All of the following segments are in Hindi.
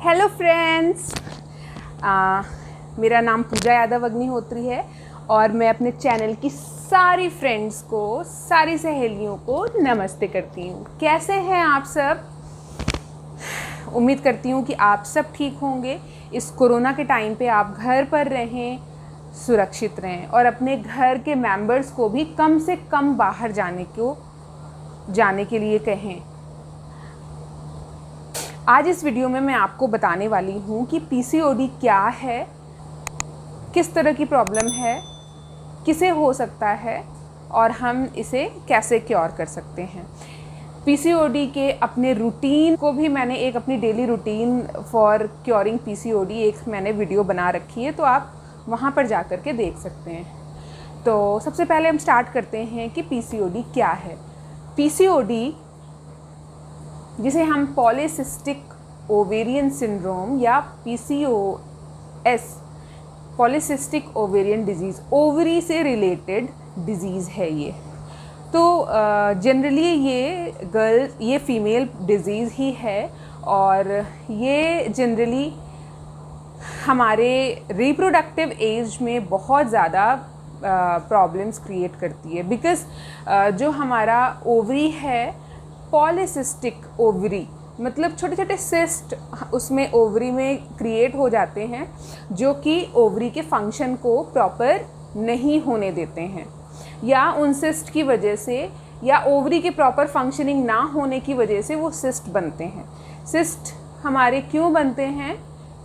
हेलो फ्रेंड्स, मेरा नाम पूजा यादव अग्निहोत्री है और मैं अपने चैनल की सारी फ्रेंड्स को, सारी सहेलियों को नमस्ते करती हूँ। कैसे हैं आप सब? उम्मीद करती हूँ कि आप सब ठीक होंगे। इस कोरोना के टाइम पे आप घर पर रहें, सुरक्षित रहें और अपने घर के मेंबर्स को भी कम से कम बाहर जाने के लिए कहें। आज इस वीडियो में मैं आपको बताने वाली हूँ कि पीसीओडी क्या है, किस तरह की प्रॉब्लम है, किसे हो सकता है और हम इसे कैसे क्योर कर सकते हैं। पीसीओडी के अपने रूटीन को भी मैंने एक अपनी daily routine for curing PCOD एक मैंने वीडियो बना रखी है, तो आप वहाँ पर जा कर के देख सकते हैं। तो सबसे पहले हम स्टार्ट करते हैं कि पीसीओडी क्या है। पीसीओडी, जिसे हम पॉलीसिस्टिक ओवेरियन सिंड्रोम या PCOS, polycystic ovarian disease, ovary से रिलेटेड डिजीज़ है ये। तो जनरली ये फीमेल डिजीज़ ही है और ये जनरली हमारे रिप्रोडक्टिव एज में बहुत ज़्यादा प्रॉब्लम्स क्रिएट करती है। बिकॉज़ जो हमारा ओवरी है, पॉलीसिस्टिक ओवरी मतलब छोटे छोटे सिस्ट उसमें ओवरी में क्रिएट हो जाते हैं, जो कि ओवरी के फंक्शन को प्रॉपर नहीं होने देते हैं, या उन सिस्ट की वजह से या ओवरी के प्रॉपर फंक्शनिंग ना होने की वजह से वो सिस्ट बनते हैं। सिस्ट हमारे क्यों बनते हैं?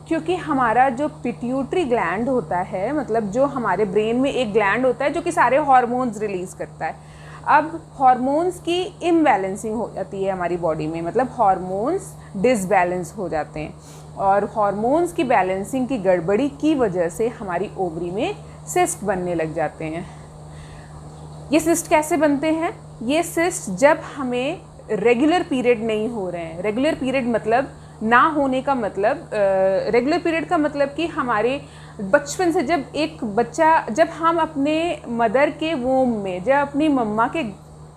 क्योंकि हमारा जो पिट्यूटरी ग्लैंड होता है, मतलब जो हमारे ब्रेन में एक ग्लैंड होता है जो कि सारे हार्मोन्स रिलीज़ करता है। अब हार्मोन्स की इम्बैलेंसिंग हो जाती है हमारी बॉडी में, मतलब हार्मोन्स डिसबैलेंस हो जाते हैं और हार्मोन्स की बैलेंसिंग की गड़बड़ी की वजह से हमारी ओवरी में सिस्ट बनने लग जाते हैं। ये सिस्ट कैसे बनते हैं? ये सिस्ट जब हमें रेगुलर पीरियड नहीं हो रहे हैं, रेगुलर पीरियड मतलब ना होने का मतलब, रेगुलर पीरियड का मतलब कि हमारे बचपन से जब एक बच्चा, जब हम अपने मदर के वोम में, जब अपनी मम्मा के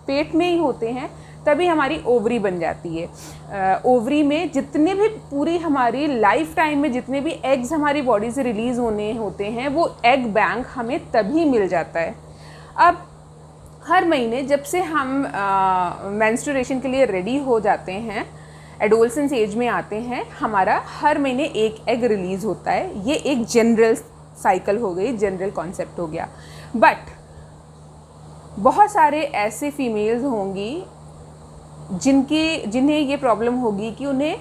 पेट में ही होते हैं, तभी हमारी ओवरी बन जाती है। ओवरी में जितने भी पूरी हमारी लाइफ टाइम में जितने भी एग्स हमारी बॉडी से रिलीज़ होने होते हैं, वो एग बैंक हमें तभी मिल जाता है। अब हर महीने जब से हम मेंस्ट्रुएशन के लिए रेडी हो जाते हैं, एडोलसेंस एज में आते हैं, हमारा हर महीने एक एग रिलीज़ होता है। ये एक जनरल साइकिल हो गई, जनरल कॉन्सेप्ट हो गया। बट बहुत सारे ऐसे फीमेल्स होंगी जिन्हें ये प्रॉब्लम होगी कि उन्हें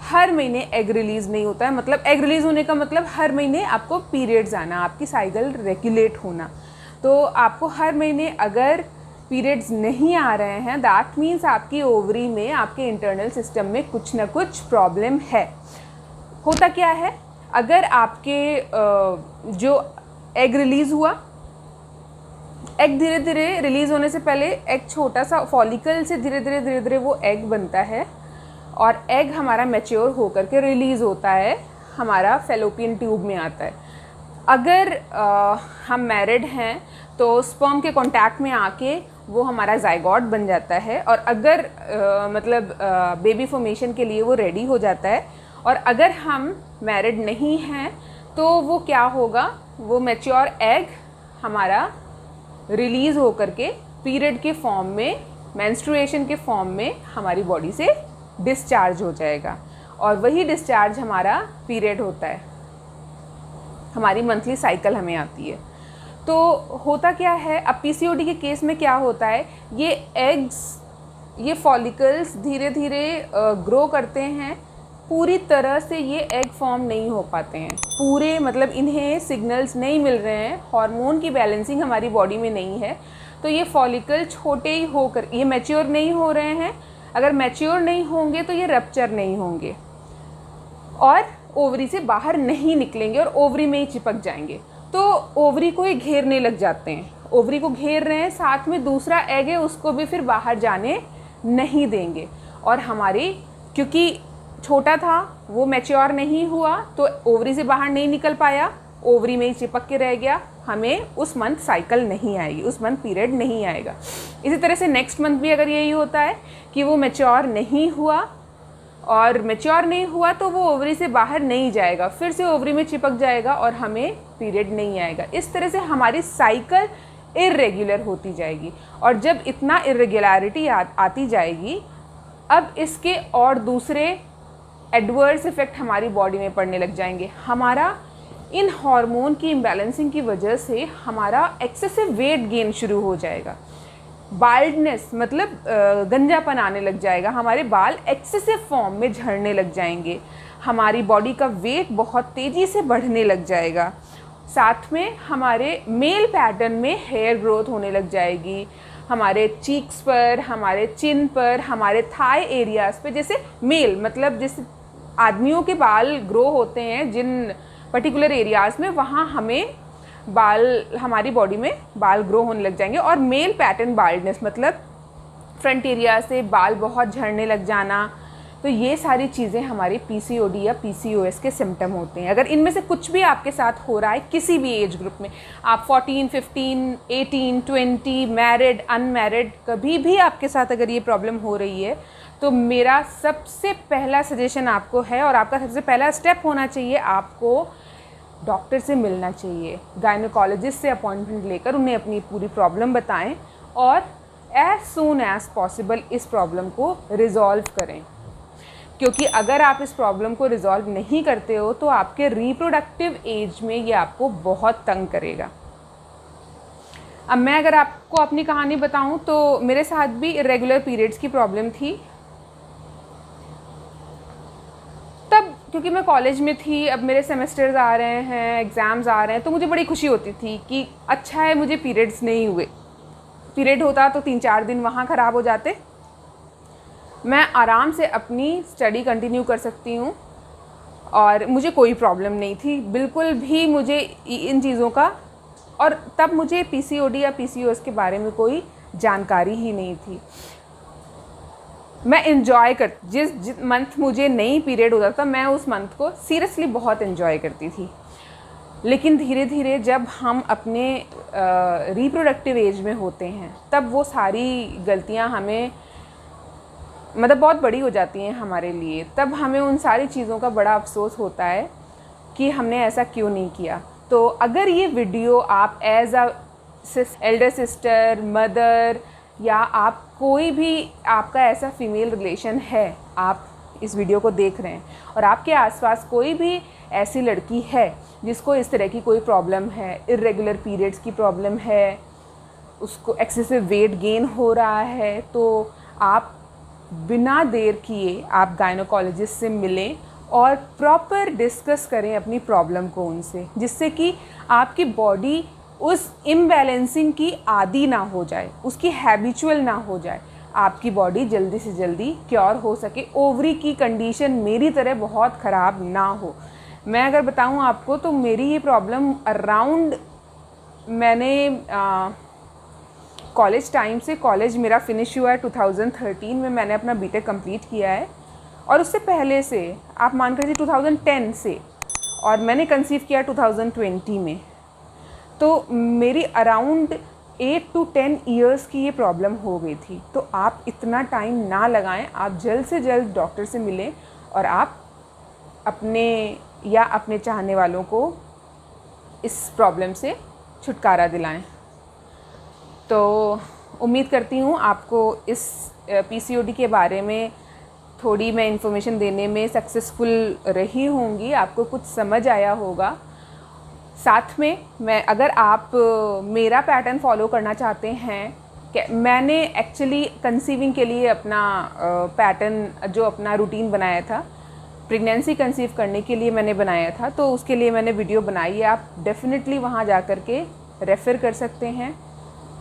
हर महीने एग रिलीज़ नहीं होता है। मतलब एग रिलीज़ होने का मतलब हर महीने आपको पीरियड्स आना, आपकी साइकिल रेगुलेट होना। तो आपको हर महीने अगर पीरियड्स नहीं आ रहे हैं, दैट मीन्स आपकी ओवरी में, आपके इंटरनल सिस्टम में कुछ ना कुछ प्रॉब्लम है। होता क्या है, अगर आपके जो एग रिलीज़ हुआ, एग धीरे धीरे रिलीज़ होने से पहले एक छोटा सा फॉलिकल से धीरे धीरे वो एग बनता है और एग हमारा मैच्योर होकर के रिलीज़ होता है, हमारा फैलोपियन ट्यूब में आता है। अगर हम मैरिड हैं तो स्पर्म के कांटेक्ट में आके वो हमारा जाइगोट बन जाता है और अगर बेबी फॉर्मेशन के लिए वो रेडी हो जाता है। और अगर हम मैरिड नहीं हैं तो वो क्या होगा, वो मैच्योर एग हमारा रिलीज़ होकर के पीरियड के फॉर्म में, मेंस्ट्रुएशन के फॉर्म में हमारी बॉडी से डिस्चार्ज हो जाएगा और वही डिस्चार्ज हमारा पीरियड होता है, हमारी मंथली साइकिल हमें आती है। तो होता क्या है, अब पीसीओडी के केस में क्या होता है, ये एग्स, ये फॉलिकल्स धीरे धीरे ग्रो करते हैं, पूरी तरह से ये एग फॉर्म नहीं हो पाते हैं पूरे, मतलब इन्हें सिग्नल्स नहीं मिल रहे हैं, हार्मोन की बैलेंसिंग हमारी बॉडी में नहीं है। तो ये फॉलिकल छोटे ही होकर ये मैच्योर नहीं हो रहे हैं। अगर मैच्योर नहीं होंगे तो ये रप्चर नहीं होंगे और ओवरी से बाहर नहीं निकलेंगे और ओवरी में ही चिपक जाएंगे। तो ओवरी को ही घेरने लग जाते हैं, ओवरी को घेर रहे हैं, साथ में दूसरा एग है उसको भी फिर बाहर जाने नहीं देंगे। और हमारी, क्योंकि छोटा था वो मैच्योर नहीं हुआ तो ओवरी से बाहर नहीं निकल पाया, ओवरी में ही चिपक के रह गया, हमें उस मंथ साइकिल नहीं आएगी, उस मंथ पीरियड नहीं आएगा। इसी तरह से नेक्स्ट मंथ भी अगर यही होता है कि वो मैच्योर नहीं हुआ और मैच्योर नहीं हुआ तो वो ओवरी से बाहर नहीं जाएगा, फिर से ओवरी में चिपक जाएगा और हमें पीरियड नहीं आएगा। इस तरह से हमारी साइकिल इर्रेगुलर होती जाएगी। और जब इतना इर्रेगुलरिटी आती जाएगी, अब इसके और दूसरे एडवर्स इफ़ेक्ट हमारी बॉडी में पड़ने लग जाएंगे। हमारा इन हार्मोन की इम्बैलेंसिंग की वजह से हमारा एक्सेसिव वेट गेन शुरू हो जाएगा। बाल्डनेस मतलब गंजापन आने लग जाएगा, हमारे बाल एक्सेसिव फॉर्म में झड़ने लग जाएंगे, हमारी बॉडी का वेट बहुत तेज़ी से बढ़ने लग जाएगा। साथ में हमारे मेल पैटर्न में हेयर ग्रोथ होने लग जाएगी, हमारे चीक्स पर, हमारे चिन पर, हमारे थाई एरियाज़ पे। जैसे मेल मतलब जैसे आदमियों के बाल ग्रो होते हैं जिन पर्टिकुलर एरियाज़ में, वहाँ हमें बाल, हमारी बॉडी में बाल ग्रो होने लग जाएंगे। और मेल पैटर्न बाल्डनेस मतलब फ्रंट एरिया से बाल बहुत झड़ने लग जाना। तो ये सारी चीज़ें हमारी पीसीओडी या पीसीओएस के सिम्टम होते हैं। अगर इनमें से कुछ भी आपके साथ हो रहा है किसी भी एज ग्रुप में, आप 14, 15, 18, 20, मैरिड, अनमैरिड, कभी भी आपके साथ अगर ये प्रॉब्लम हो रही है, तो मेरा सबसे पहला सजेशन आपको है और आपका सबसे पहला स्टेप होना चाहिए, आपको डॉक्टर से मिलना चाहिए। गायनोकोलॉजिस्ट से अपॉइंटमेंट लेकर उन्हें अपनी पूरी प्रॉब्लम बताएं और एज सून एज पॉसिबल इस प्रॉब्लम को रिजॉल्व करें। क्योंकि अगर आप इस प्रॉब्लम को रिजॉल्व नहीं करते हो तो आपके रिप्रोडक्टिव एज में ये आपको बहुत तंग करेगा। अब मैं अगर आपको अपनी कहानी बताऊं तो मेरे साथ भी इरेगुलर पीरियड्स की प्रॉब्लम थी। तब क्योंकि मैं कॉलेज में थी, अब मेरे सेमेस्टर्स आ रहे हैं, एग्ज़ाम्स आ रहे हैं, तो मुझे बड़ी खुशी होती थी कि अच्छा है मुझे पीरियड्स नहीं हुए। पीरियड होता तो 3-4 दिन वहाँ ख़राब हो जाते, मैं आराम से अपनी स्टडी कंटिन्यू कर सकती हूँ और मुझे कोई प्रॉब्लम नहीं थी बिल्कुल भी मुझे इन चीज़ों का। और तब मुझे पीसीओडी या पीसीओएस के बारे में कोई जानकारी ही नहीं थी। मैं इन्जॉय कर जिस मंथ मुझे नहीं पीरियड होता था, मैं उस मंथ को सीरियसली बहुत इन्जॉय करती थी। लेकिन धीरे धीरे जब हम अपने रिप्रोडक्टिव एज में होते हैं, तब वो सारी गलतियां हमें मतलब बहुत बड़ी हो जाती हैं हमारे लिए। तब हमें उन सारी चीज़ों का बड़ा अफसोस होता है कि हमने ऐसा क्यों नहीं किया। तो अगर ये वीडियो आप as a elder sister, mother, या आप कोई भी आपका ऐसा फीमेल रिलेशन है, आप इस वीडियो को देख रहे हैं और आपके आसपास कोई भी ऐसी लड़की है जिसको इस तरह की कोई प्रॉब्लम है, इर्रेगुलर पीरियड्स की प्रॉब्लम है, उसको एक्सेसिव वेट गेन हो रहा है, तो आप बिना देर किए आप गायनोकोलॉजिस्ट से मिलें और प्रॉपर डिस्कस करें अपनी प्रॉब्लम को उनसे, जिससे कि आपकी बॉडी उस इम्बैलेंसिंग की आदी ना हो जाए, उसकी हैबिचुअल ना हो जाए, आपकी बॉडी जल्दी से जल्दी क्योर हो सके, ओवरी की कंडीशन मेरी तरह बहुत ख़राब ना हो। मैं अगर बताऊं आपको तो मेरी ये प्रॉब्लम अराउंड, मैंने कॉलेज टाइम से, कॉलेज मेरा फिनिश हुआ है 2013 में, मैंने अपना बीटेक कंप्लीट किया है, और उससे पहले से आप मान कर चलिए 2010 से, और मैंने कंसीव किया 2020 में। तो मेरी अराउंड 8 to 10 ईयर्स की ये प्रॉब्लम हो गई थी। तो आप इतना टाइम ना लगाएं, आप जल्द से जल्द डॉक्टर से मिलें और आप अपने या अपने चाहने वालों को इस प्रॉब्लम से छुटकारा दिलाएं। तो उम्मीद करती हूँ आपको इस पीसीओडी के बारे में थोड़ी मैं इन्फॉर्मेशन देने में सक्सेसफुल रही होंगी, आपको कुछ समझ आया होगा। साथ में मैं, अगर आप मेरा पैटर्न फॉलो करना चाहते हैं, मैंने एक्चुअली कंसीविंग के लिए अपना पैटर्न, जो अपना रूटीन बनाया था, प्रेगनेंसी कंसीव करने के लिए मैंने बनाया था, तो उसके लिए मैंने वीडियो बनाई है। आप डेफिनेटली वहाँ जा कर के रेफ़र कर सकते हैं।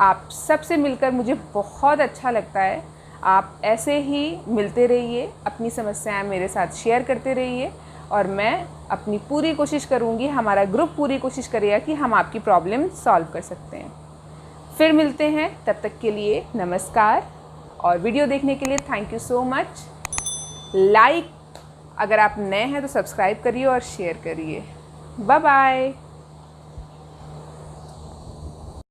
आप सबसे मिलकर मुझे बहुत अच्छा लगता है। आप ऐसे ही मिलते रहिए, अपनी समस्याएं मेरे साथ शेयर करते रहिए, और मैं अपनी पूरी कोशिश करूँगी, हमारा ग्रुप पूरी कोशिश करेगा कि हम आपकी प्रॉब्लम सॉल्व कर सकते हैं। फिर मिलते हैं, तब तक के लिए नमस्कार, और वीडियो देखने के लिए thank you so much. Like, अगर आप नए हैं तो सब्सक्राइब करिए और शेयर करिए। Bye bye.